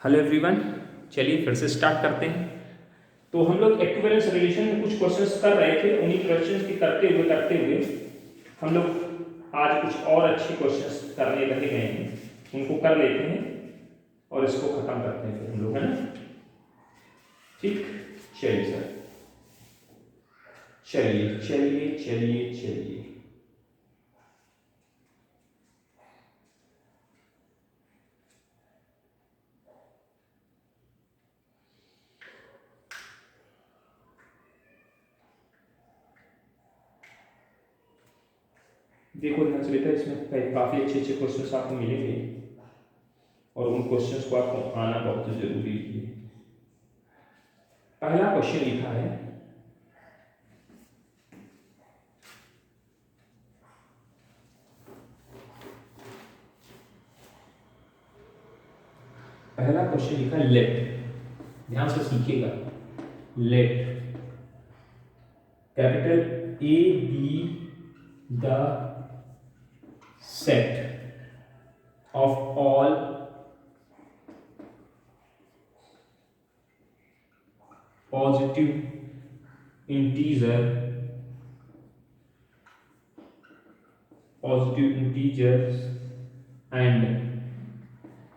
Hello everyone, चलिए फिर से स्टार्ट करते हैं। तो हम लोग इक्विवेलेंस रिलेशन में कुछ क्वेश्चंस कर रहे थे। उन्हीं क्वेश्चंस की करते हुए हम लोग आज कुछ और अच्छे क्वेश्चंस करने लगे गए हैं, उनको कर लेते हैं और इसको खत्म करते हैं फिर हम लोग, है ना। ठीक, चलिए सर, चलिए चलिए चलिए चलिए। देखो ध्यान से बेटा, इसमें काफ़ी अच्छे अच्छे क्वेश्चंस आपको मिलेंगे और उन क्वेश्चंस को आपको आना बहुत जरूरी है। पहला क्वेश्चन लिखा है, पहला क्वेश्चन लिखा है लेट, ध्यान से सीखिएगा। Let capital A be the set of all positive integers and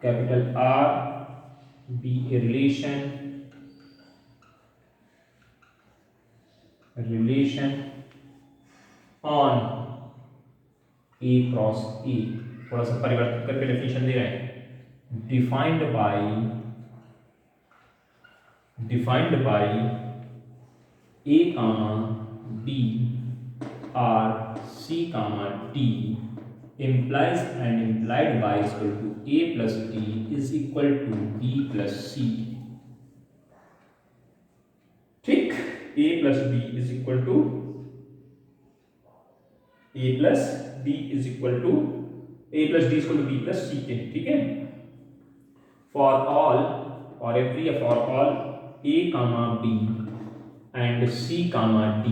capital R be a relation on A cross A। थोड़ा सा परिवर्तित करके डेफिनेशन दे रहे हैं। Defined by A comma B R C comma D implies and implied by is equal to A plus D is equal to B plus C। ठीक, A plus B is equal to A plus B is equal to A plus D is equal to B plus C के, ठीक है। For all A comma B and C comma D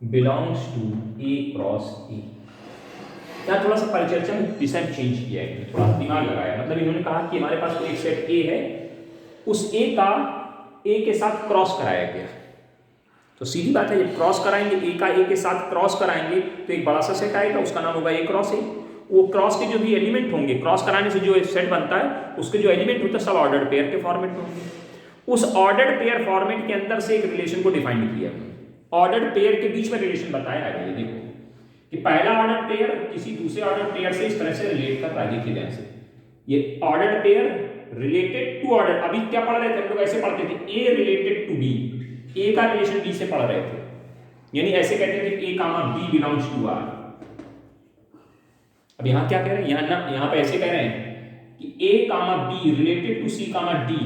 belongs to A cross A। क्या थोड़ा सा परिचर्चा में दिशा change किया है, थोड़ा दिमाग लगाया। मतलब इन्होंने कहा कि हमारे पास कोई एक सेट A है, उस A का A के साथ क्रॉस कराया गया। तो सीधी बात है, जब क्रॉस कराएंगे A का A के साथ क्रॉस कराएंगे तो एक बड़ा सा सेट आएगा, उसका नाम होगा A क्रॉस A। वो क्रॉस के जो भी एलिमेंट होंगे, क्रॉस कराने से जो सेट बनता है उसके जो एलिमेंट होता है सब ऑर्डर्ड पेयर के फॉर्मेट में होंगे। उस ऑर्डर्ड पेयर फॉर्मेट के अंदर से एक रिलेशन को डिफाइन किया, ऑर्डर्ड पेयर के बीच में रिलेशन बताया गया। ये देखो कि पहला ऑर्डर्ड पेयर किसी दूसरे ऑर्डर्ड पेयर से इस तरह से रिलेट कर रहा है। देखिए ध्यान से, ये ordered pair related to order. अभी क्या पढ़ रहे थे हम लोग, ऐसे पढ़ते थे ए रिलेटेड टू बी, ए का रिलेशन बी से पढ़ रहे थे, यानी ऐसे कहते थे कि A comma B belongs to are. अब यहां क्या कह रहे हैं, यहां पे ऐसे कह रहे हैं कि A comma B related to C comma D,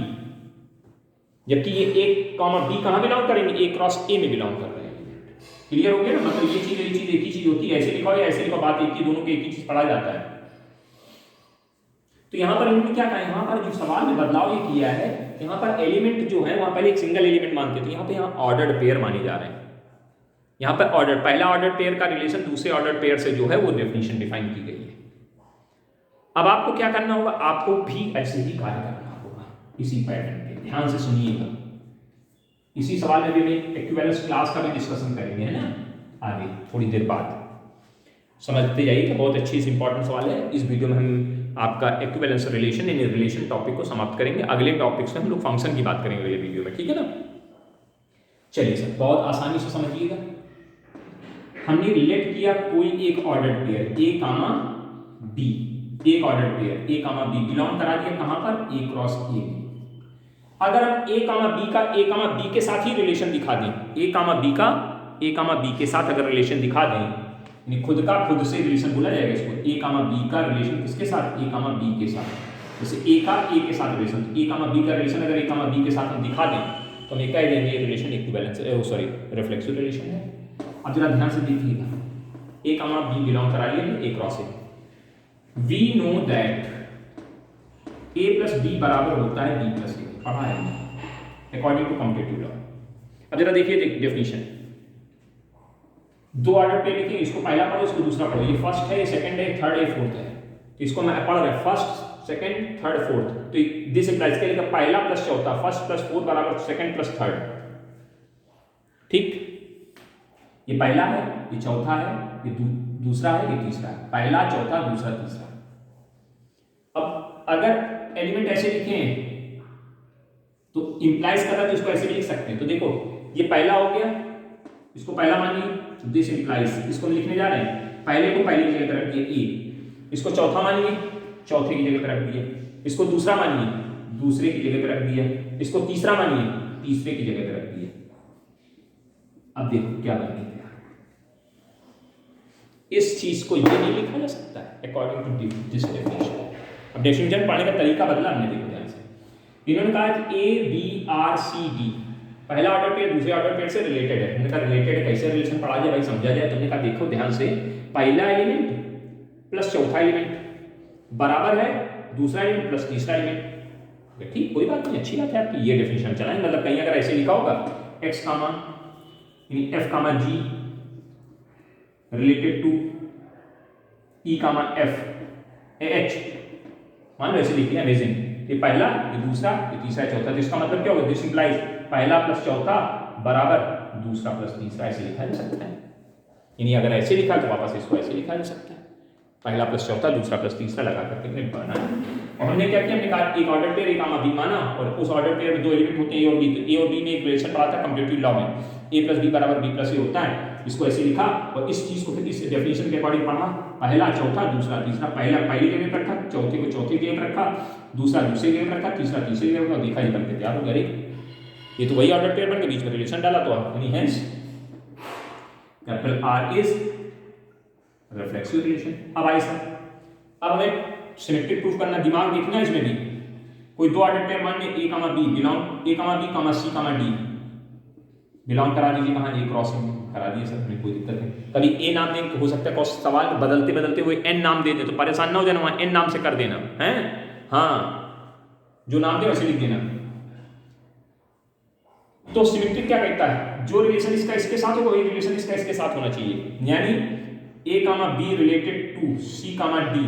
जबकि ये ए कामा बी कहां बिलोंग करेंगे, ए क्रॉस ए में बिलोंग कर रहे हैं। क्लियर हो गया ना, मतलब ये चीज एक ही चीज होती है। ऐसे लिखा हो या ऐसे लिखा, बात एक ही, दोनों के एक ही चीज पढ़ा जाता है। तो यहां पर इन्होंने क्या कहा, यहां पर जो सवाल में बदलाव ये किया है, यहां पर एलिमेंट जो है वहां पहले एक सिंगल एलिमेंट मानते थे, यहां पे ऑर्डर्ड पेयर माने जा रहे हैं। यहां पर ऑर्डर, पहला ऑर्डर पेयर का रिलेशन दूसरे ऑर्डर पेयर से जो है वो डेफिनेशन डिफाइन की गई है। अब आपको क्या करना होगा, आपको भी ऐसे ही कार्य करना होगा इसी पैटर्न पे। ध्यान से सुनिएगा, इसी सवाल में भी हम इक्विवेलेंस क्लास का भी डिस्कशन करेंगे, है ना, आगे थोड़ी देर बाद। समझते जाइए, बहुत अच्छी से इंपॉर्टेंट सवाल है। इस वीडियो में हम आपका इक्विवेलेंस रिलेशन यानी रिलेशन टॉपिक को समाप्त करेंगे। अगले टॉपिक से हम लोग फंक्शन की बात करेंगे अगले वीडियो में, ठीक है ना। चलिए सर, बहुत आसानी से समझिएगा। हमने रिलेट किया कोई एक ordered pair A comma B, एक ordered pair A comma B belong करा दिया कहां पर, ए क्रॉस ए। अगर हम ए कामा बी के साथ ही रिलेशन दिखा दें, ए कामा बी के साथ अगर रिलेशन दिखा दें, यानी खुद का खुद से रिलेशन बोला जाएगा इसको, ए कामा बी का रिलेशन किसके साथ, ए कामा बी के साथ। जैसे ए का ए के साथ रिलेशन, ए कामा बी का रिलेशन अगर ए कामा बी के साथ हम दिखा दें तो हम कह देंगे ये रिलेशन इक्विवेलेंस रिफ्लेक्सिव रिलेशन है। अब जरा ध्यान से देखिएगा, ए कामा बी बिलोंग करा लिया A cross A. We know that A plus B बराबर होता है बी प्लस ए, पढ़ा है अकॉर्डिंग टू कम्पीटेटिव लॉ। अब जरा देखिए डेफिनेशन, दो ऑर्डर पे लिखेंगे, इसको पहला पढ़ो, इसको दूसरा पढ़ो। ये फर्स्ट है, ये सेकंड है, थर्ड है, फोर्थ है। तो इसको मैं पढ़ रहा हूं, फर्स्ट सेकंड, थर्ड, फोर्थ, तो दिस इंप्लाइज के लिए पहला प्लस चौथा, फर्स्ट प्लस फोर्थ बराबर सेकंड प्लस थर्ड। ठीक, ये पहला है, ये चौथा है, ये दूसरा है, ये तीसरा है, पहला चौथा दूसरा तीसरा। अब अगर एलिमेंट ऐसे लिखे हैं तो इंप्लाइज कर रहा है तो इसको ऐसे भी लिख सकते हैं। तो देखो ये पहला हो गया, इसको पहला मानिए, दिस इंप्लाइज, इसको हम लिखने जा रहे हैं, पहले को पहले की जगह रख दिया ए, इसको चौथा मानिए, चौथे की जगह पर रख दिया, इसको दूसरा मानिए, दूसरे की जगह पर रख दिया, इसको तीसरा मानिए, तीसरे की जगह पर रख दिया। अब देखो क्या बन गया, इस चीज को ये नहीं लिखा जा सकता है अकॉर्डिंग टू दिस डेफिनेशन। अब डेफिनेशन पढ़ने का तरीका बदला हमने, देखो ध्यान से। इन्होंने कहा कि A B R C D पहला ऑर्डर पेयर दूसरे ऑर्डर पेयर से रिलेटेड है। हमने कहा रिलेटेड है, कैसे रिलेशन पढ़ा जाए भाई, समझा जाए। तुमने कहा देखो ध्यान से, पहला एलिमेंट प्लस चौथा एलिमेंट बराबर है दूसरा एलिमेंट प्लस तीसरा एलिमेंट। ठीक, कोई बात नहीं, अच्छी बात है आपकी, ये डेफिनेशन चलाएं। मतलब कहीं अगर ऐसे लिखा होगा X comma F comma G related to E comma F H, मान लो ऐसे लिखिए, अमेजिंग, ये पहला, ये दूसरा, ये तीसरा, चौथा। तो इसका मतलब क्या होगा, दिस इंप्लाइज पहला प्लस चौथा बराबर दूसरा प्लस तीसरा, ऐसे लिखा जा सकता है। यानी अगर ऐसे लिखा तो वापस इसको ऐसे लिखा जा सकता है, पहला प्लस चौथा दूसरा प्लस तीसरा लगा करके हमने बनाया। और हमने क्या किया, हमने कहा एक order pair A comma B माना, और उस ऑर्डर पेयर में दो एलिमेंट होते हैं ए और बी। तो ए और बी में एक रिलेशन पढ़ा था कम्पैरेटिव लॉ में, ए प्लस बी बराबर बी प्लस ए होता है। इसको ऐसे लिखा और इस चीज को फिर इस डेफिनेशन के अकॉर्डिंग पढ़ा, पहला चौथा दूसरा तीसरा, पहला पहली जगह पर रखा, चौथे को चौथी जगह पर रखा, दूसरा दूसरी जगह पर रखा, तीसरा तीसरी जगह पर, देखा ही बन के तैयार हो गया। ये तो वही ऑर्डर पेयर बन के बीच में रिलेशन डाला, तो यानी hence capital R is reflexive relation. अब आई सर, अब हमें सिमेट्रिक प्रूफ करना, दिमाग देखना इसमें भी। कोई दो ऑर्डर पेयर मान ए कामा बी बिलोंग, ए comma B comma C comma D belong करा दीजिए, कहाँ ए क्रॉसिंग करा दिए सर, हमें कोई दिक्कत नहीं। कभी ए नाम दें तो हो सकता है सवाल बदलते बदलते हुए एन नाम दे दे, तो परेशान ना हो जाना, वहां एन नाम से कर देना है। हाँ, जो नाम दे वैसे लिख देना। तो सिमेट्रिक क्या कहता है, जो रिलेशन इसका इसके साथ होगा वही रिलेशन इसका इसके साथ होना चाहिए। यानी A comma B related to C comma D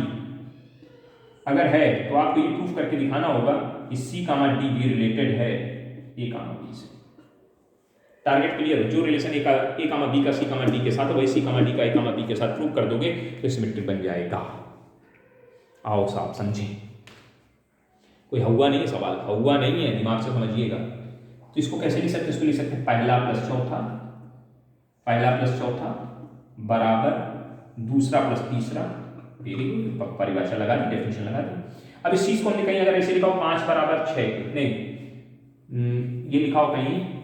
अगर है तो आपको ये प्रूफ करके दिखाना होगा कि सी कामा डी भी रिलेटेड है ए कामा बी से। टारगेट क्लियर, जो रिलेशन ए कामा बी का सी कामा डी के साथ है वही सी कामा डी का ए कामा बी के साथ प्रूफ कर दोगे तो सिमेट्रिक बन जाएगा। आओ साहब समझें, कोई हवा नहीं है सवाल, हवा नहीं है, दिमाग से समझिएगा। तो इसको कैसे लिख सकते हैं, इसको लिख सकते हैं पहला प्लस चौथा बराबर दूसरा प्लस तीसरा। वेरी गुड, परिभाषा लगा दी, डेफिनेशन लगा दी। अब इस चीज को हमने कहीं अगर ऐसे लिखा हो 5 बराबर 6, नहीं ये लिखा हो कहीं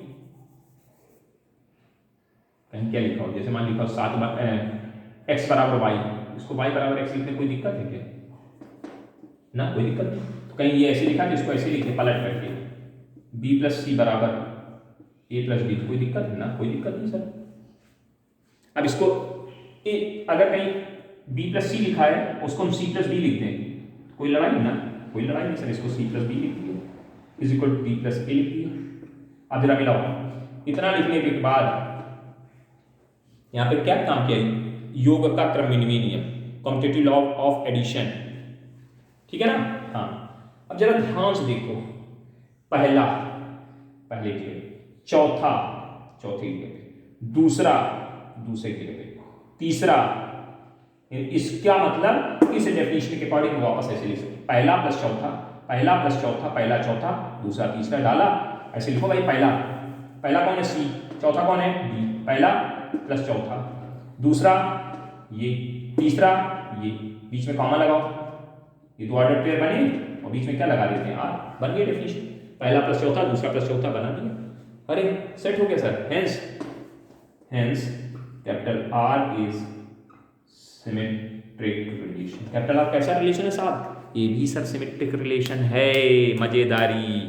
क्या लिखा हो, जैसे मान लिखा हो 7 एक्स बराबर वाई, इसको वाई बराबर एक्स लिखने कोई दिक्कत है क्या, ना कोई दिक्कत नहीं। तो कहीं ये ऐसे लिखा तो इसको ऐसे लिखे पलट करके बी प्लस सी बराबर ए प्लस बी, तो कोई दिक्कत है ना, कोई दिक्कत नहीं सर। अब इसको अगर कहीं बी प्लस सी लिखा है उसको हम सी प्लस बी लिखते हैं, कोई लड़ाई नहीं ना, कोई लड़ाई नहीं सर। इसको सी प्लस बी लिख दिया is equal to B plus A लिख दिया। अब जरा मिलाओ, इतना लिखने के बाद यहाँ पे क्या काम किया, योग का क्रम विनिमय नियम, कॉम्पिटिटिव लॉ ऑफ एडिशन, ठीक है ना। हाँ, अब जरा ध्यान से देखो, पहला पहले की जगह, चौथा चौथे की जगह, दूसरा दूसरे की जगह, तीसरा, इसका मतलब इस डेफिनेशन के अकॉर्डिंग वापस ऐसे लिख सकते, पहला प्लस चौथा, पहला चौथा दूसरा तीसरा डाला, ऐसे लिखो भाई। पहला कौन है सी, चौथा कौन है डी, पहला प्लस चौथा, दूसरा ये, तीसरा ये, बीच में कॉमा लगाओ, ये दो ऑर्डर पेयर बने और बीच में क्या लगा देते हैं आर, बन गया डेफिनेशन। पहला प्लस चौथा दूसरा प्लस चौथा बना दिया, अरे सेट हो गया sir. Hence capital R is symmetric relation. Capital R कैसा रिलेशन है साहब, ये भी सर सिमेट्रिक रिलेशन है, मजेदारी।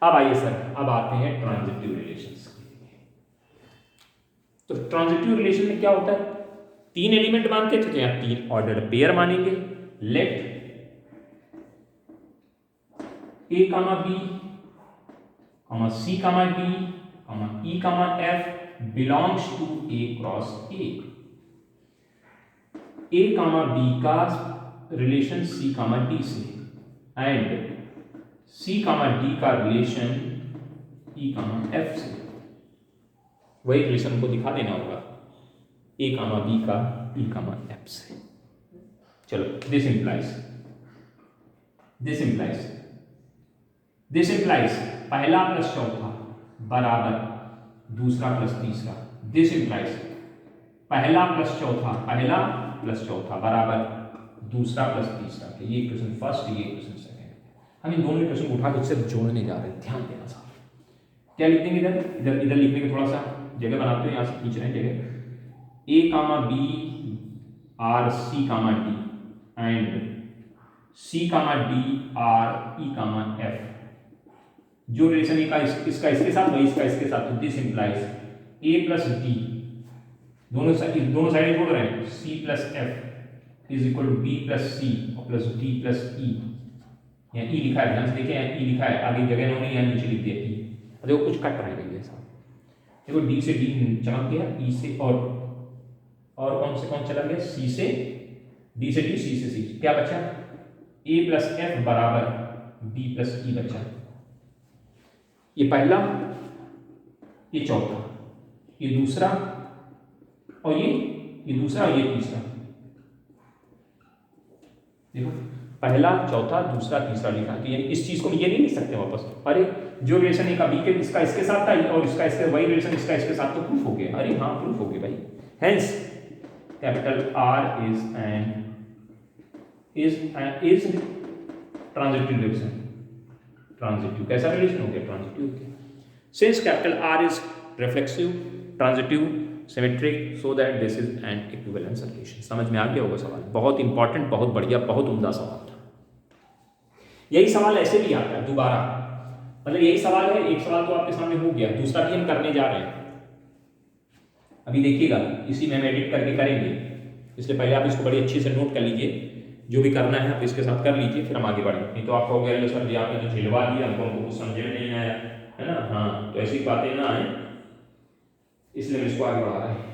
अब आइए सर, अब आते हैं ट्रांजिटिव रिलेशंस। तो ट्रांजिटिव रिलेशन में क्या होता है, 3 एलिमेंट मानते थे तो यहाँ 3 ऑर्डर पेयर मानेंगे। Let A comma B comma C comma D comma E comma F belongs to A cross A. A comma B का रिलेशन सी कामा डी से एंड सी कामा डी का relation E comma F से, वही relation को दिखा देना होगा ए comma B का ई कामा एफ से। चलो दिस इंप्लाइज पहला प्लस चौथा बराबर दूसरा प्लस तीसरा। दिस इंप्लाइज पहला प्लस चौथा बराबर दूसरा प्लस तीसरा। ये इक्वेशन फर्स्ट, ये इक्वेशन सेकंड। हम इन दोनों इक्वेशन को उठा के सिर्फ जोड़ने जा रहे हैं, ध्यान देना साहब। क्या लिख देंगे इधर लिखने में थोड़ा सा जगह बनाते हैं, यहाँ से खींच रहे हैं जगह। A comma B R C comma D and C comma D R E comma F. जो रिलेशन का इसका इसके साथ वही इसका इसके साथ, तो this implies A plus D, दोनों साइड जोड़ रहे हैं, C plus F is equal to B plus C plus D plus E. यहाँ ई लिखा है, ध्यान से देखिए यहाँ ई लिखा है, आगे जगह इन्होंने यहाँ नीचे लिख दिया ई। देखो कुछ कट रहे हैं साहब, देखो डी से डी चमक गया, ई से और कौन से कौन चला गया, सी से डी से डी, सी से सी। क्या बचा, ए प्लस एफ बराबर बी प्लस ई बचा। ये पहला, ये चौथा, ये दूसरा और ये दूसरा और ये तीसरा। देखो पहला चौथा दूसरा तीसरा लिखा, तो यानी इस चीज को ये नहीं लिख सकते वापस। अरे जो रिलेशन एक बी के इसका इसके साथ था और इसका इसके, वही रिलेशन इसका इसके साथ, तो प्रूफ हो गया। अरे हाँ प्रूफ हो गया भाई। Hence capital R is transitive relation. Transitive कैसा रिलेशन हो गया, ट्रांजिटिव हो गया। Since capital R is reflexive, transitive, symmetric, so that this is an equivalence relation. समझ में आ गया होगा सवाल, बहुत इंपॉर्टेंट, बहुत बढ़िया, बहुत उम्दा सवाल था। यही सवाल ऐसे भी आता है दोबारा, मतलब यही सवाल है, एक सवाल तो आपके सामने हो गया, दूसरा भी हम करने जा रहे हैं। अभी देखिएगा, इसी में हम एडिट करके करेंगे, इसलिए पहले आप इसको बड़ी अच्छी से नोट कर लीजिए। जो भी करना है आप इसके साथ कर लीजिए, फिर हम आगे बढ़ेंगे। नहीं तो आपको हो गया सर जी आपने तो झिलवा दिया, हमको कुछ समझ में नहीं आया, है ना। हाँ तो ऐसी बातें ना आए, इसलिए मैं इसको आगे बढ़ा रहा है।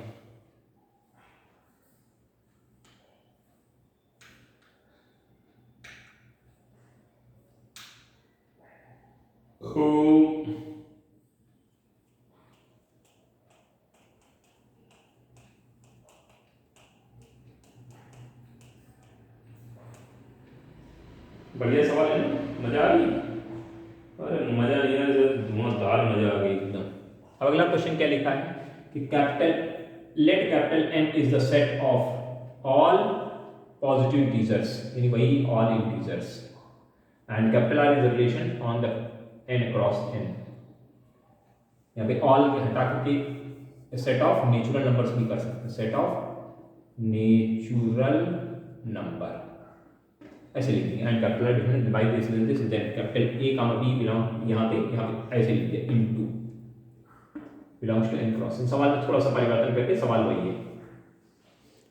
बढ़िया सवाल है ना, मजा आ गई। अरे मजा नहीं आया, धुआंधार मजा आ गई एकदम। अब अगला क्वेश्चन क्या लिखा है कि let capital N is the set of all positive integers, यानी वही all integers, and capital R is relation on the N cross N. यहाँ पे ऑल हटा करके सेट ऑफ नेचुरल नंबर्स भी कर सकते हैं, सेट ऑफ नेचुरल नंबर ऐसे लिख दिया। And capital difference by this then capital A comma B belong, यहाँ पे ऐसे लिख दिया, into belongs to N cross. सवाल में थोड़ा सा परिवर्तन करके सवाल वही है,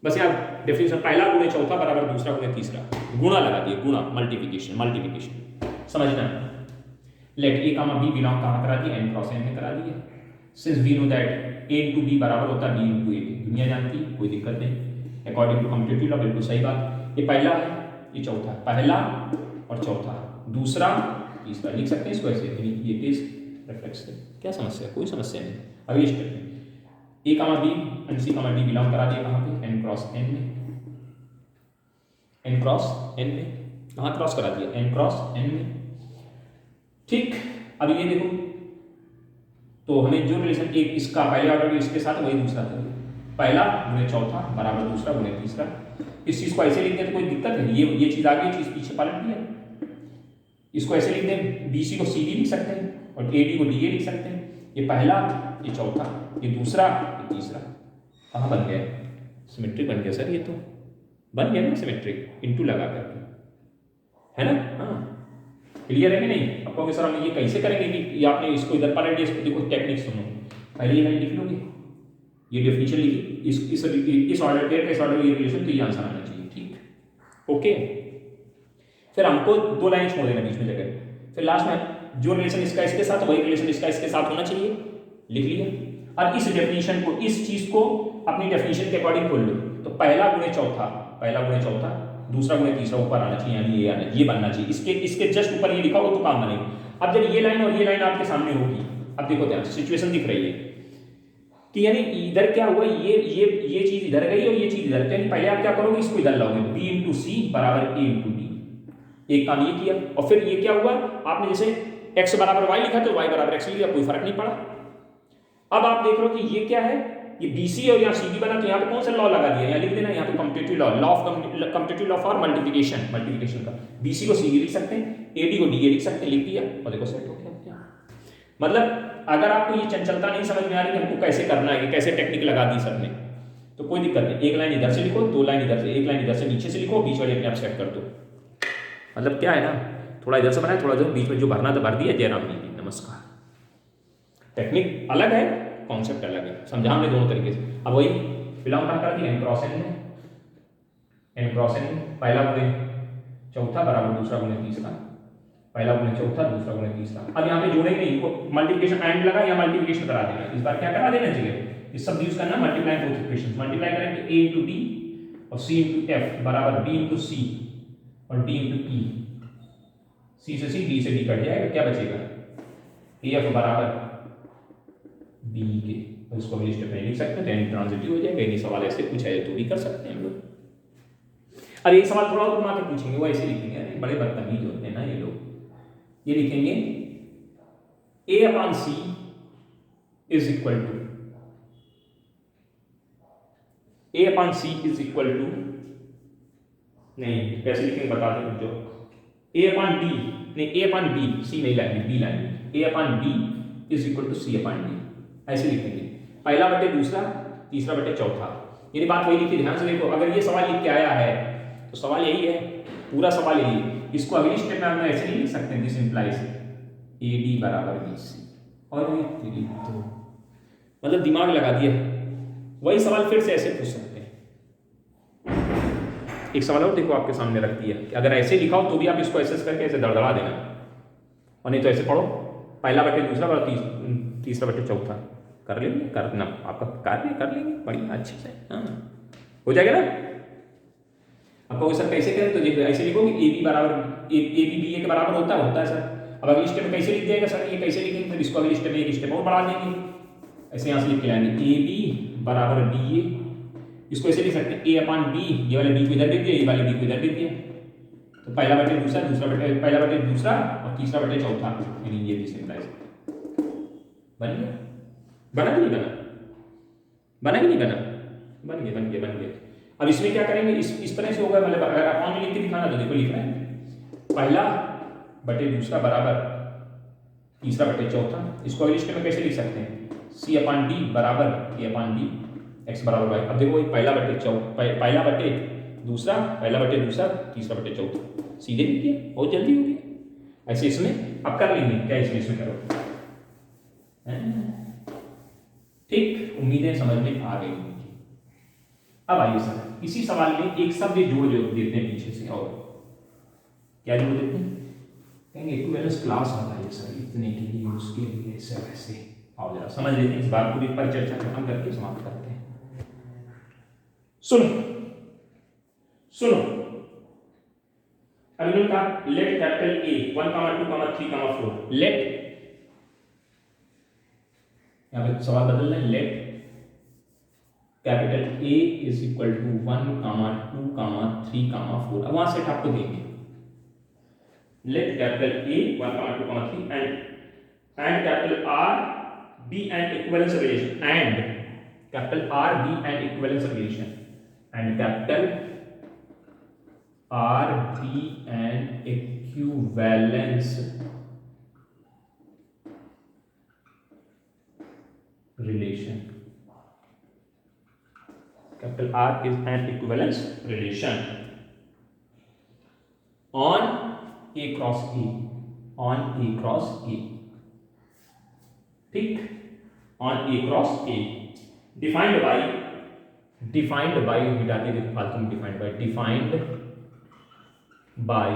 बस यहाँ डेफिनेशन पहला गुणे चौथा बराबर दूसरा गुणे तीसरा, गुणा लगा दिए, गुणा, मल्टीप्लिकेशन समझना। Let A comma B belong कहाँ करा दिया, एन क्रॉस एन में करा दिया। Since we know that A into B बराबर होता है बी इंटू ए, दुनिया जानती है, कोई दिक्कत नहीं। अकॉर्डिंग टू कम्यूटेटिव लॉ बिल्कुल सही बात। ये पहला है, ये चौथा, पहला और चौथा, दूसरा तीसरा, लिख सकते हैं इसको ऐसे, ये इट इज रिफ्लेक्सिव। क्या समस्या, कोई समस्या नहीं। अगली स्टेप में A comma B and C comma D belong करा दिया कहाँ पे, एन क्रॉस एन में, एन क्रॉस एन में, कहाँ क्रॉस करा दिया, एन क्रॉस एन में। ठीक, अब ये देखो, तो हमें जो रिलेशन एक इसका पहले ऑर्डर इसके साथ वही दूसरा था, पहला गुणे चौथा बराबर दूसरा गुणे तीसरा। इस चीज को ऐसे लिख दें तो कोई दिक्कत है, ये चीज आगे चीज पीछे पलट दिया। इसको ऐसे लिख दें, बीसी को सीडी लिख सकते हैं और एडी को डीए लिख सकते हैं। ये पहला, ये चौथा, ये दूसरा, ये तीसरा। कहाँ बन गया, सिमेट्रिक बन गया सर, ये तो बन गया ना सिमेट्रिक, इनटू लगा करके, है ना। हाँ क्लियर है कि नहीं। आपको सर हम ये कैसे करेंगे कि आपने इसको इधर पलट दिया, इसको देखो टेक्निक सुनो। पहले ये लाइन लिख लोगे, ये डेफिनेशन लिखी, इस ऑर्डर पेयर का इस ऑर्डर ये रिलेशन, तो ये आंसर आना चाहिए। ठीक, ओके। फिर हमको दो लाइन छोड़ देना बीच में जगह, फिर लास्ट में जो रिलेशन इसका इसके साथ वही रिलेशन इसका इसके साथ होना चाहिए, लिख लिया। और इस डेफिनेशन को, इस चीज को अपनी डेफिनेशन के अकॉर्डिंग खोल लो। तो पहला गुणे चौथा, पहला गुणे चौथा, दूसरा गुणे तीसरा ऊपर आना चाहिए, यानी ये आना चाहिए, ये बनना चाहिए, इसके जस्ट ऊपर ये लिखा हो तो काम बनेगा। अब जब ये लाइन और ये लाइन आपके सामने होगी, अब देखो ध्यान से सिचुएशन दिख रही है कि यानी इधर क्या हुआ, ये चीज इधर गई और ये चीज इधर, यानी पहले आप क्या करोगे, इसको इधर लाओगे, b इंटू सी बराबर a इंटू डी, एक काम ये किया। और फिर ये क्या हुआ, आपने जैसे x बराबर y लिखा तो y बराबर x लिखा, कोई फर्क नहीं पड़ा। अब आप देख रहे हो कि ये क्या है, ये BC और यहाँ CD बना, तो यहाँ पे कौन सा लॉ लगा दिया, यहाँ लिख देना, यहाँ पे competitive law, law of competitive law for multiplication का, BC को CD लिख सकते हैं, AD को DA लिख सकते हैं, लिख दिया और देखो सेट हो गया। मतलब अगर आपको ये चंचलता नहीं समझ में आ रही कि हमको कैसे करना है, कैसे टेक्निक लगा दी सबने, तो कोई दिक्कत नहीं, एक लाइन इधर से लिखो, दो लाइन इधर से, एक लाइन इधर से नीचे से लिखो, बीच वाली अपने आप सेट कर दो। मतलब क्या है ना, थोड़ा इधर से बनाए, थोड़ा इधर, बीच में जो भरना था भर दिया, जयराम जी नमस्कार। टेक्निक अलग है, कॉन्सेप्ट अलग है, समझा हमने दोनों तरीके से। अब वही बिलोंग कहाँ कर दिया, n क्रॉस n, पहला गुणे चौथा बराबर दूसरा गुणे तीसरा, पहला गुणे चौथा दूसरा गुणे तीसरा। अब यहाँ पे जोड़ेंगे नहीं, को मल्टीप्लिकेशन एंड लगा या मल्टीप्लिकेशन करा देना, इस बार क्या करा देना चाहिए, इस सब यूज करना, मल्टीप्लाई बोथ इक्वेशंस, मल्टीप्लाई करेंगे a इंटू d और c इंटू f बराबर b इंटू c और d इंटू e, c से c, d से d कट जाएगा, क्या बचेगा, af बराबर b के, उसको भी स्टेप में लिख सकते हैं, टेन ट्रांजिटिव हो जाएगा। ये सवाल ऐसे पूछा है तो भी कर सकते हैं हम लोग। अब एक सवाल थोड़ा और घुमा के पूछेंगे, वो ऐसे लिखेंगे, बड़े बदतमीज होते हैं ना ये लोग, ये लिखेंगे a upon c is equal to, a upon c is equal to, नहीं कैसे लिखेंगे बता दें, जो a अपॉन d, नहीं a अपॉन b, c नहीं लाएंगे, b लाएंगे, a upon b is equal to c upon d, ऐसे लिखेंगे, पहला बटे दूसरा, तीसरा बटे चौथा। यानी बात वही लिखी, ध्यान से देखो, अगर ये सवाल लिख के आया है तो सवाल यही है, पूरा सवाल यही है। इसको अगली स्टेप में हम ऐसे नहीं लिख सकते, दिस इंप्लाइज AD बराबर BC, और तो मतलब दिमाग लगा दिया, वही सवाल फिर से ऐसे पूछ सकते हैं। एक सवाल और देखो आपके सामने रख दिया कि अगर ऐसे लिखा हो तो भी आप इसको ऐसे करके ऐसे दड़दड़ा देना, और नहीं तो ऐसे पढ़ो, पहला बटे दूसरा और तीसरा बटे चौथा, कर लेंगे, करना आपका कार्य कर लेंगे बढ़िया अच्छे से, हाँ हो जाएगा ना। अब कहोगे सर कैसे करें, तो देखो ऐसे लिखोगे AB बराबर AB BA के बराबर होता है सर। अब अगली स्टेप में कैसे लिख जाएगा सर, ये कैसे लिखेंगे, फिर इसको अगली स्टेप में एक स्टेप और बढ़ा देंगे, ऐसे यहाँ से लिख के लाएंगे AB बराबर BA, इसको ऐसे लिख सकते हैं A अपॉन B, ये वाले B को इधर लिख दिया, ये वाले B को इधर लिख दिया, तो पहला बटे दूसरा, दूसरा बटे पहला बटे दूसरा और तीसरा बटे चौथा, यानी ये भी सिंपल बन गया। बना कि नहीं बना, बना कि नहीं बना, बन गया। अब इसमें क्या करेंगे, इस तरह से होगा, मतलब अगर अपॉन में लिख के दिखाना तो देखो लिख रहे हैं, पहला बटे दूसरा बराबर तीसरा बटे चौथा, इसको अगली स्टेप में कैसे लिख सकते हैं, C अपॉन D बराबर A अपॉन D, x बराबर y। अब देखो पहला बटे दूसरा, पहला बटे दूसरा, तीसरा बटे चौथा, सीधे लिख दिया, बहुत जल्दी हो गया। ऐसे इसमें अब कर लेंगे, क्या इसमें करो, ठीक, उम्मीदें समझ में आ गई होंगी। अब आइए सर, इसी सवाल में एक शब्द जोड़ देते हैं पीछे से, और क्या जोड़ देते हैं, कहेंगे इक्विवेलेंस क्लास आता है सर, इतने के लिए उसके लिए ऐसे वैसे, आओ जरा समझ लेते हैं इस बात पूरी पर चर्चा खत्म करके समाप्त करते हैं। सुनो अभी का लेट कैपिटल A 1, 2, 3, 4, लेट, यहाँ पे सवाल बदल रहे हैं, let capital A is equal to 1, 2, 3, 4। अब वहां से आपको देंगे, let capital A 1, 2, 3 and capital R B and equivalence relation, and capital R B and equivalence relation, and capital R B and equivalence relation, capital R is an equivalence relation on A cross A, on A cross A, ठीक, on A cross A, defined by मिटाते देखो फालतू में, defined by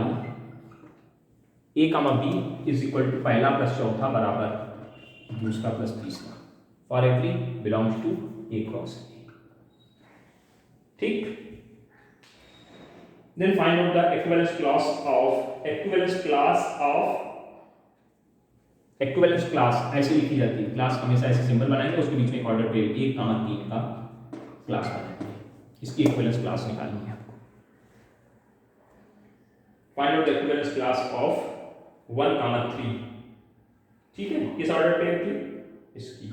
A comma B is equal to पहला plus चौथा बराबर दूसरा plus तीसरा, for every belongs to A cross A, ठीक। Then find out the equivalence class ऐसे लिखी जाती है। क्लास हमेशा ऐसे सिंबल बनाएंगे, उसके बीच में एक ऑर्डर पेयर 1, 3 का क्लास बनाएंगे। इसकी इक्विवेलेंस क्लास निकालनी है। Find out the equivalence class of 1, 3। ठीक है, किस ऑर्डर पेयर की? इसकी।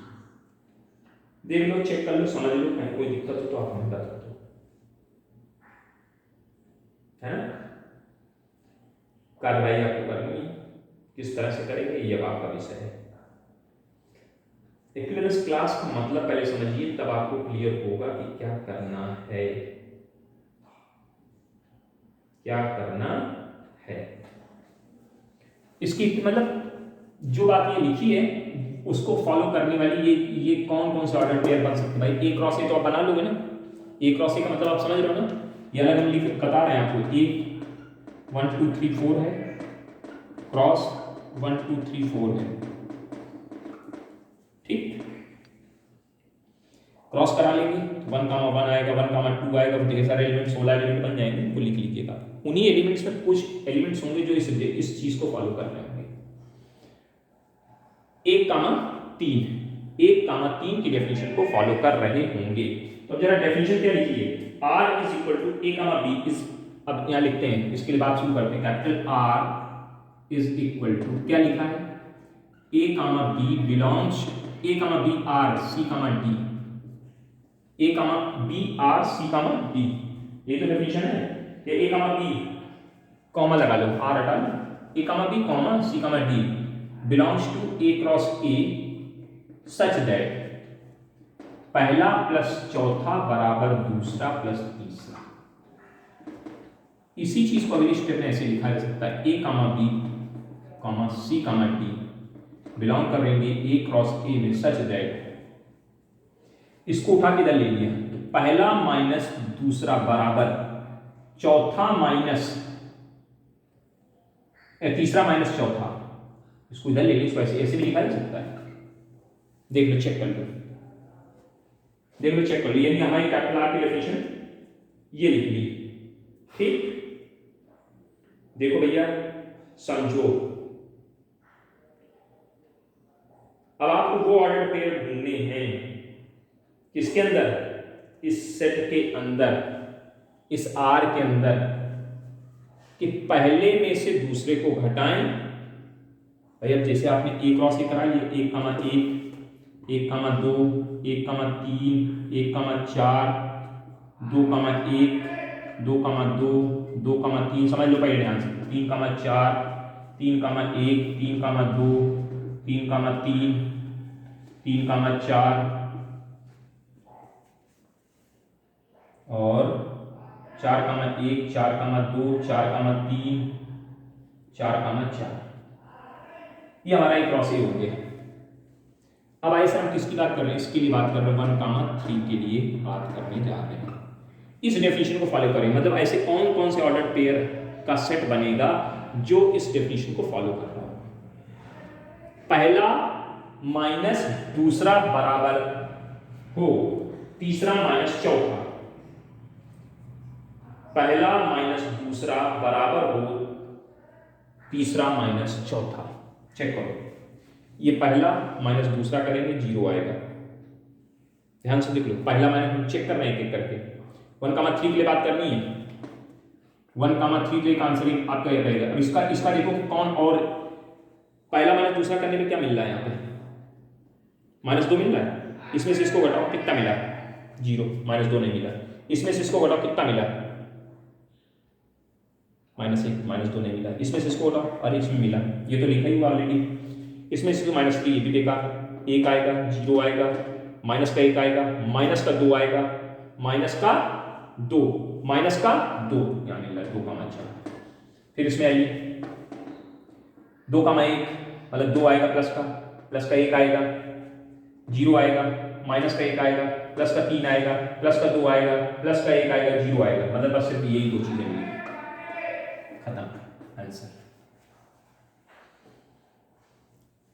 देख लो, चेक कर लो, समझ लो, कहीं कोई दिक्कत हो तो आप हमें बता दो, है ना। कार्रवाई आपको करनी है, किस तरह से करेंगे ये अब आपका विषय है। इक्विवेलेंस क्लास का मतलब पहले समझिए, तब आपको क्लियर होगा कि क्या करना है, क्या करना है। इसकी मतलब जो बात ये लिखी है उसको फॉलो करने वाली ये कौन कौन से ऑर्डर पेयर बन सकते हैं। भाई ए क्रॉस ए तो आप बना लोगे ना, ए क्रॉस ए का मतलब आप समझ रहे हो ना। ये अलग हम लिख बता रहे हैं आपको, ए 1 2 3 4 है, क्रॉस 1 2 3 4 है। ठीक, क्रॉस करा लेंगे, 1, 1 आएगा, 1, 2 आएगा, ढेर सारे एलिमेंट 16 एलिमेंट बन जाएंगे, उनको लिख लीजिएगा। उन्हीं एलिमेंट्स में कुछ एलिमेंट्स होंगे जो इस चीज को फॉलो कर रहे होंगे। 1, 3 की डेफिनेशन को फॉलो कर रहे होंगे। तो जरा डेफिनेशन क्या लिखी है? R is equal to A, B is, अब यहां लिखते हैं, इसके लिए बात शुरू करते हैं। Capital R is equal to, क्या लिखा है? A, B belongs, A, B R C, D, A, B R C, D। ये तो डेफिनेशन है। ये A, B कॉमा लगा लो, R हटा लो, A, B C, D belongs to A cross A such that पहला प्लस चौथा बराबर दूसरा प्लस तीसरा। इसी चीज को अगली स्टेप में ऐसे लिखा जा सकता है, A, B C, D belong करेंगे A क्रॉस A में सच दैट, इसको उठा के इधर ले लिया, तो पहला माइनस दूसरा बराबर चौथा माइनस तीसरा माइनस चौथा, इसको इधर ले लिया, इसको ऐसे ऐसे भी लिखा जा सकता है। देख लो, चेक कर लो, देख लो, चेक कर लो, यानी हमारी कैपिटल आर की डेफिनेशन ये लिख ली। ठीक, देखो भैया, समझो, अब आपको वो ऑर्डर पेयर ढूंढने हैं किसके अंदर? इस सेट के अंदर, इस आर के अंदर, कि पहले में से दूसरे को घटाएं। भाई अब जैसे आपने ए क्रॉस ए करा लिया, 1, 1, 1, 2, 1, 3, 1, 4, 2, 1, 2, 2, 2, 3, समझ लो पहले ध्यान से, 3, 4, 3, 1, 3, 2, 3, 3, 3, 4 और 4, 1, 4, 2, 4, 3, 4, 4। ये हमारा एक क्रॉस ए हो गया। अब आइए सर हम किसकी बात कर रहे हैं? इसके लिए बात कर रहे हैं, 1, 3 के लिए बात करने जा रहे हैं। इस डेफिनेशन को फॉलो करें, मतलब ऐसे कौन कौन से ऑर्डर पेयर का सेट बनेगा जो इस डेफिनेशन को फॉलो कर रहा हो। पहला माइनस दूसरा बराबर हो तीसरा माइनस चौथा, पहला माइनस दूसरा बराबर हो तीसरा माइनस चौथा। चेक करो, ये पहला माइनस दूसरा करेंगे 0 आएगा। ध्यान से देख लो, पहला माइनस चेक करना है एक एक करके। 1, 3 के लिए बात करनी है, 1, 3 के लिए आंसर आपका ये रहेगा। अब इसका देखो कौन, और पहला माइनस दूसरा करने में क्या मिल रहा है? यहाँ पे -2 मिल रहा है, इसमें से इसको घटाओ, कितना मिला? 0, -2 नहीं मिला। इसमें से इसको घटाओ, कितना मिला? -1, -2 नहीं मिला। इसमें से इसको घटाओ, अरे इसमें मिला, ये तो लिखा ही हुआ ऑलरेडी। इसमें से -3 ये भी बेकार, 1 आएगा, 0 आएगा, माइनस का 1 आएगा, माइनस का 2 आएगा, माइनस का 2 यहाँ मिल रहा है 2, 4। फिर इसमें आइए 2, 1 मतलब 2 आएगा, प्लस का 1 आएगा, 0 आएगा, माइनस का 1 आएगा, प्लस का 3 आएगा, प्लस का 2 आएगा, प्लस का 1 आएगा, 0 आएगा। मतलब बस सिर्फ यही 2 चीजें मिली, खत्म आंसर।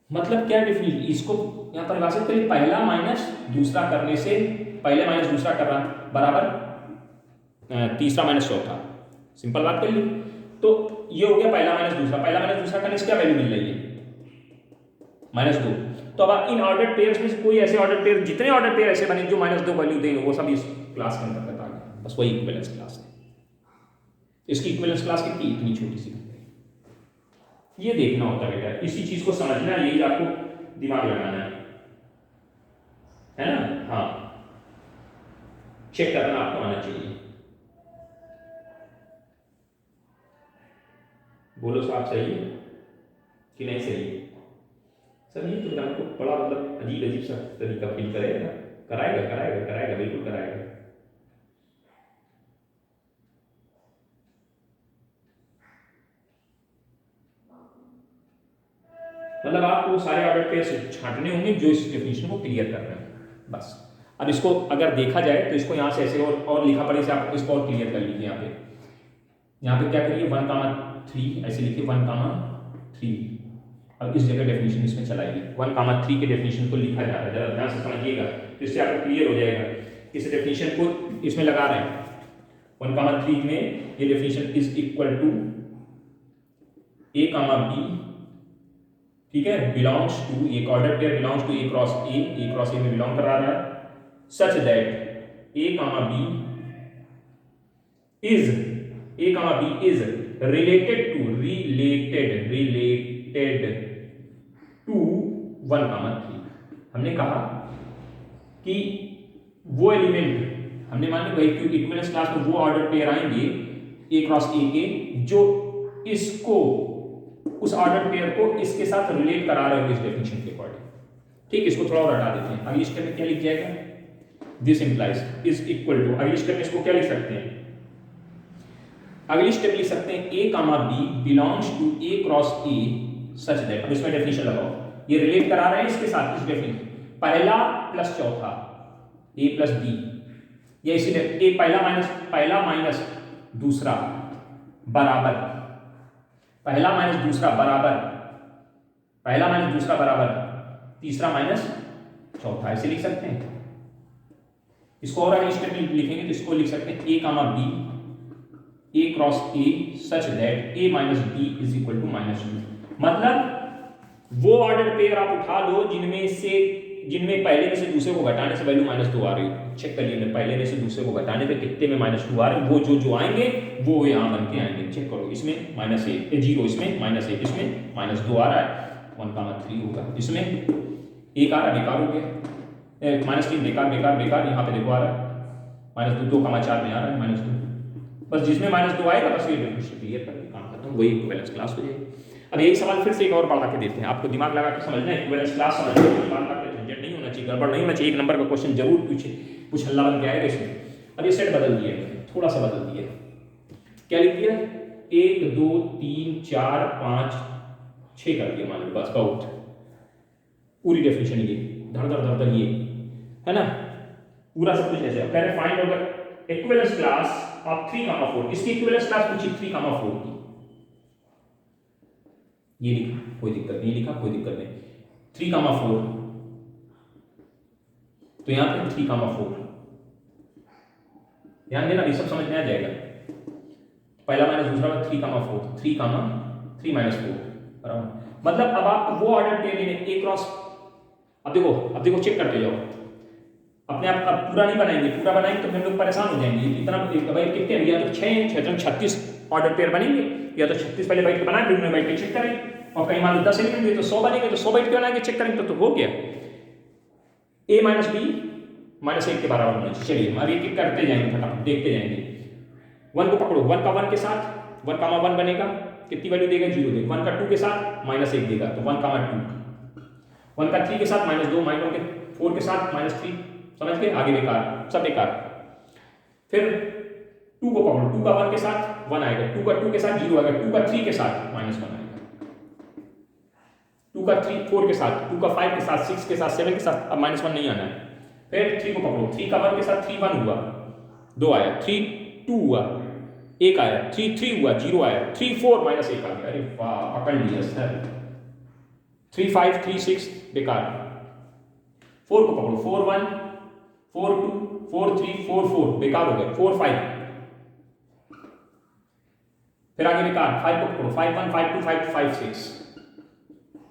मतलब क्या डेफिनेशन, इसको यहां परिभाषित करिए, पहला माइनस दूसरा करने से, पहले माइनस दूसरा कर रहा बराबर तीसरा माइनस चौथा, सिंपल बात कर ली। तो ये हो गया पहला माइनस दूसरा, पहला माइनस दूसरा का क्या वैल्यू मिल रही है -2। तो अब इन ऑर्डर पेयर्स में से कोई ऐसे ऑर्डर पेयर, जितने ऑर्डर पेयर ऐसे बने जो -2 वैल्यू देंगे वो सब इस क्लास के अंतर्गत आ गए, बस वही इक्विवेलेंस क्लास है। इसकी इक्विवेलेंस क्लास कितनी, इतनी छोटी सी, ये देखना होता है बेटा, इसी चीज को समझना है, यही आपको दिमाग लगाना है ना। हाँ, चेक करना आपको आना चाहिए। बोलो साहब सही है कि नहीं सही है? सर ये तो आपको बड़ा मतलब अजीब अजीब सा तरीका फील करेगा, कराएगा कराएगा कराएगा, बिल्कुल कराएगा। मतलब आपको सारे ऑर्डर पेयर्स छांटने होंगे जो इस डेफिनेशन को क्लियर कर रहे हैं, बस। अब इसको अगर देखा जाए तो इसको यहाँ से ऐसे और लिखा पड़े से आप इसको और क्लियर कर लीजिए। यहाँ पे क्या करिए 1,3 ऐसे लिखिए 1,3। अब इस जगह डेफिनेशन इसमें चलाइए, 1,3 के डेफिनेशन को लिखा जा रहा है, जरा ध्यान से समझिएगा तो इससे आपको क्लियर हो जाएगा। इस डेफिनेशन को इसमें लगा रहे हैं 1,3 में, ये definition is equal to a, b, ठीक है, बिलोंग्स टू, एक order pair belongs to A cross A में बिलोंग करा रहा है, such that a, b is related to 1,3। हमने कहा कि वो एलिमेंट, हमने मान ली भाई इक्विवेलेंस क्लास में वो ऑर्डर पेयर आएंगे ए क्रॉस ए के जो इसको, उस ऑर्डर पेयर को इसके साथ रिलेट करा रहे हो इस डेफिनेशन के अकॉर्डिंग। ठीक, इसको थोड़ा और हटा देते हैं। अगली स्टेप में क्या लिख जाएगा, this implies is equal to, अगली स्टेप में इसको क्या लिख सकते हैं, अगली स्टेप लिख सकते हैं a, b belongs to a cross A such that. अब इसमें डेफिनेशन लगाओ, ये रिलेट करा रहे हैं इसके साथ, इस डेफिनेशन पहला प्लस चौथा a प्लस b, या इसी पहला माइनस दूसरा बराबर, पहला माइनस दूसरा बराबर, पहला माइनस दूसरा बराबर तीसरा माइनस चौथा, ऐसे लिख सकते हैं। इसको और अगली स्टेप में लिखेंगे तो इसको लिख सकते हैं a, b a cross a such that a minus b is equal to -2। मतलब वो ऑर्डर पेयर आप उठा लो जिनमें पहले में से दूसरे को घटाने से वैल्यू -2 आ रही है। चेक करिए, पहले में से दूसरे को घटाने पे कितने में -2 आ रहे हैं, वो जो आएंगे वो यहाँ बन के आएंगे। चेक करो, इसमें -1 0, इसमें -1, इसमें -2 आ रहा है, 1,3 होगा। इसमें 1 आ रहा है, बेकार हो गया, -3 बेकार बेकार बेकार, यहाँ पे देखो आ रहा है -2, 2,4 में आ रहा है -2, बस जिसमें -2 आएगा बस ये डेफिनेशन क्लियर करके काम खत्म, वही इक्विवेलेंस क्लास हो जाएगी। अब यही सवाल फिर से एक और बढ़ा के देते हैं, आपको दिमाग लगा के समझना है, इक्विवेलेंस क्लास समझना है, दिमाग लगा के झंझट नहीं होना चाहिए, गड़बड़ नहीं होना चाहिए। 1 नंबर का क्वेश्चन जरूर कुछ हल्ला बन के आएगा इसमें। अब ये सेट बदल दिए, थोड़ा सा बदल दिए, क्या लिख दिया, 1 2 3 4 5 6 कर दिया मान लो, बस बहुत पूरी डेफिनेशन ये धड़ धड़ धड़ ये है ना, पूरा सब कुछ ऐसे। कह रहे find out the equivalence class of 3, 4, इसकी इक्विवेलेंस क्लास पूछी 3, 4 की, ये लिखा कोई दिक्कत नहीं, लिखा कोई दिक्कत नहीं, 3, 4, तो यहां पे 3, 4 ध्यान देना, ये सब समझ में आ जाएगा। पहला माइनस दूसरा 3, 4, 3, 4 बराबर, मतलब अब आप वो ऑर्डर पेयर लेने ए क्रॉस, अब देखो चेक करते जाओ अपने आप। अब पूरा नहीं बनाएंगे, पूरा बनाएंगे तो हम लोग परेशान हो जाएंगे, इतना भाई कितने, या तो 6 36 ऑर्डर पेयर बनेंगे, या तो 36 पहले बैठ के बनाए फिर उन्हें बैठ के चेक करें, और कहीं मान लो 10 एलिमेंट हुए तो 100 बनेंगे, तो 100 बैठ के बनाएंगे चेक करेंगे तो हो गया। a माइनस b -1 के बराबर होना चाहिए। चलिए हम एक एक करते जाएंगे, फटाफट देखते जाएंगे। 1 को पकड़ो, 1 का 1 के साथ 1, 1 बनेगा, कितनी वैल्यू देगा 0 देगा। 1 का 2 के साथ -1 देगा तो 1, 2। 1 का 3 के साथ -2, -1 के 4 के साथ -3, समझ गए, आगे बेकार, सब बेकार। फिर 2 को पकड़ो, 2 का 1 के साथ 1 आएगा, 2 का 2 के साथ 0 आएगा, 2 का 3 के साथ -1 आएगा, 2 का 3 4 के साथ, 2 का 5 के साथ, 6 के साथ, 7 के साथ, अब -1 नहीं आना है। फिर 3 को पकड़ो, 3 का 1 के साथ 3 1 हुआ, 2 आया, 3 2 हुआ, 1 आया, 3 3 हुआ, 0 आया, 3 4 -1 आ गया। अरे वाह, पकड़ लिया सर। 3 5 3 6 बेकार। 4 को पकड़ो, 4 1 4 2 4 3 4 4 बेकार हो गया, 4 5 फिर आगे बेकार 5 को पकड़ो, 5 1 5 2 5 5 6,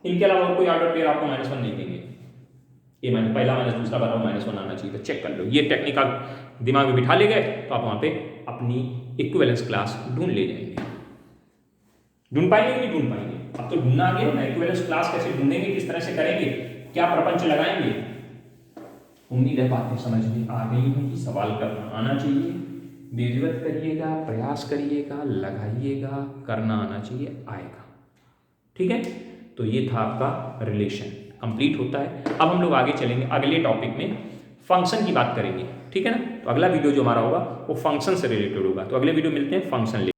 इनके अलावा और कोई ऑर्डर पेयर आपको -1 नहीं देंगे। ये मैंने पहला माइनस दूसरा भरा हुआ -1 आना चाहिए, तो चेक कर लो। ये टेक्निकल दिमाग में बिठा ले गए तो आप वहाँ पे अपनी इक्विवेलेंस क्लास ढूंढ ले जाएंगे। ढूंढ पाएंगे कि नहीं ढूंढ पाएंगे? अब तो ढूंढना आ गया ना, इक्विवेलेंस क्लास कैसे ढूंढेंगे, किस तरह से करेंगे, क्या प्रपंच लगाएंगे। उम्मीद है बातें समझ में आ गई होंगी। सवाल करना आना चाहिए, बेझिझक करिएगा, प्रयास करिएगा, लगाइएगा, करना आना चाहिए, आएगा। ठीक है, तो ये था आपका रिलेशन कंप्लीट होता है। अब हम लोग आगे चलेंगे, अगले टॉपिक में फंक्शन की बात करेंगे। ठीक है ना, तो अगला वीडियो जो हमारा होगा वो फंक्शन से रिलेटेड होगा। तो अगले वीडियो मिलते हैं फंक्शन।